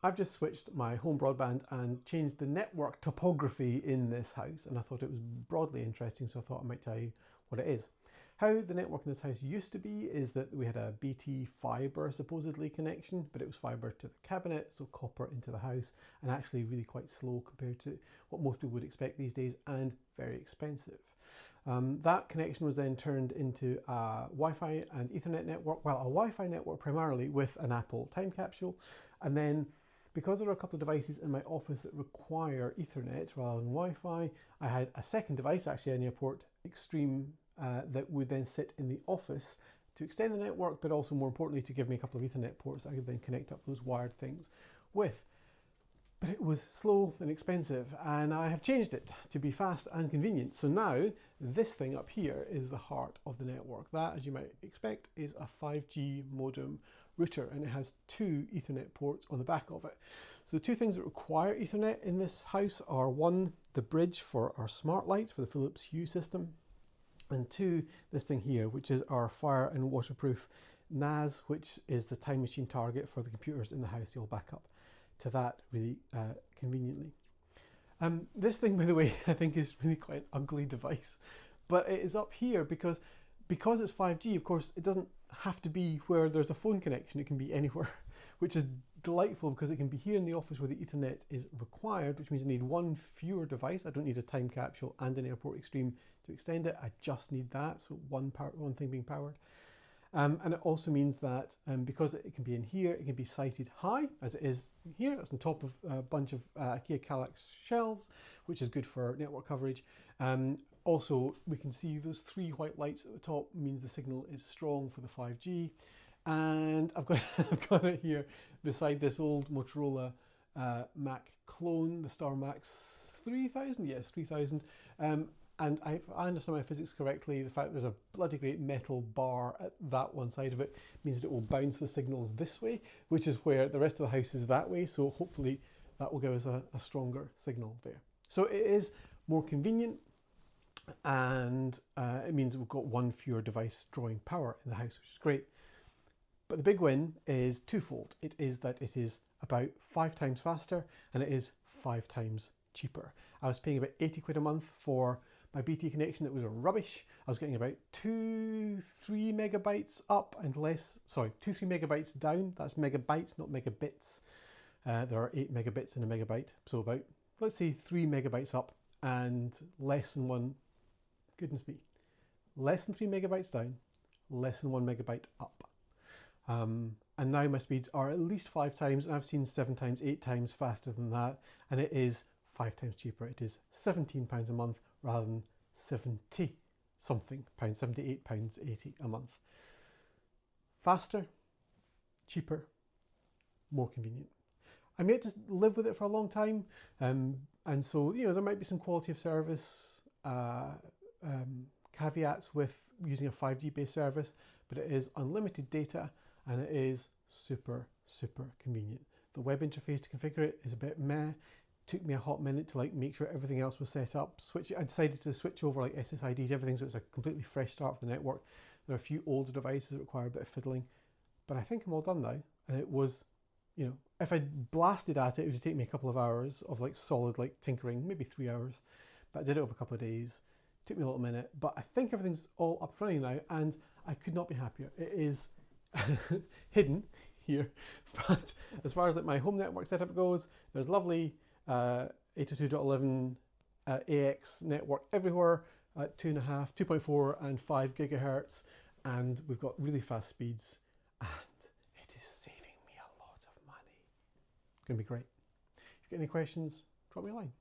I've just switched my home broadband and changed the network topography in this house, and I thought it was broadly interesting, so I thought I might tell you what it is. How the network in this house used to be is that we had a BT fibre supposedly connection, but it was fibre to the cabinet, so copper into the house, and actually really quite slow compared to what most people would expect these days, and very expensive. That connection was then turned into a Wi-Fi and Ethernet network, well, a Wi-Fi network primarily with an Apple time capsule, and then because there are a couple of devices in my office that require Ethernet rather than Wi-Fi, I had a second device, actually an Airport Extreme, that would then sit in the office to extend the network, but also more importantly to give me a couple of Ethernet ports that I could then connect up those wired things with. But it was slow and expensive, and I have changed it to be fast and convenient. So now this thing up here is the heart of the network. That, as you might expect, is a 5G modem router, and it has two Ethernet ports on the back of it. So the two things that require Ethernet in this house are, one, the bridge for our smart lights for the Philips Hue system, and two, this thing here, which is our fire and waterproof NAS, which is the time machine target for the computers in the house. You'll back up to that really conveniently. This thing, by the way, I think is really quite an ugly device, but it is up here because it's 5G, of course, it doesn't have to be where there's a phone connection. It can be anywhere, which is delightful because it can be here in the office where the Ethernet is required, which means I need one fewer device. I don't need a time capsule and an Airport Extreme to extend it. I just need that, so one thing being powered. And it also means that because it can be in here, it can be sited high, as it is here. It's on top of a bunch of IKEA Kallax shelves, which is good for network coverage. Also, we can see those three white lights at the top, means the signal is strong for the 5G. And I've got it here beside this old Motorola Mac clone, the Star Max 3000, yes, 3000. And I understand my physics correctly, the fact that there's a bloody great metal bar at that one side of it means that it will bounce the signals this way, which is where the rest of the house is that way. So hopefully that will give us a stronger signal there. So it is more convenient, and it means we've got one fewer device drawing power in the house, which is great. But the big win is twofold. It is that it is about 5 times faster, and it is 5 times cheaper. I was paying about 80 quid a month for my BT connection that was rubbish. I was getting about 2-3 megabytes up and less, sorry, 2-3 megabytes down. That's megabytes, not megabits. There are 8 megabits in a megabyte. So about, let's say 3 megabytes up and less than one, goodness me, less than 3 megabytes down, less than 1 megabyte up. And now my speeds are at least 5 times, and I've seen 7 times, 8 times faster than that. And it is 5 times cheaper. It is £17 a month rather than 70 something pounds, £78.80 a month. Faster, cheaper, more convenient. I may just live with it for a long time, and so there might be some quality of service caveats with using a 5G based service, but it is unlimited data and it is super convenient. The web interface to configure it is a bit meh. Took me a hot minute to make sure everything else was set up. I decided to switch over SSIDs, everything, so it's a completely fresh start for the network. There are a few older devices that require a bit of fiddling, but I think I'm all done now. And it was, if I blasted at it, it would take me a couple of hours of solid tinkering, maybe 3 hours, but I did it over a couple of days. It took me a little minute, but I think everything's all up and running now, and I could not be happier. It is hidden here, but as far as my home network setup goes, there's lovely 802.11 AX network everywhere at 2.5, 2.4 and 5 gigahertz, and we've got really fast speeds, and it is saving me a lot of money. It's going to be great. If you've got any questions, drop me a line.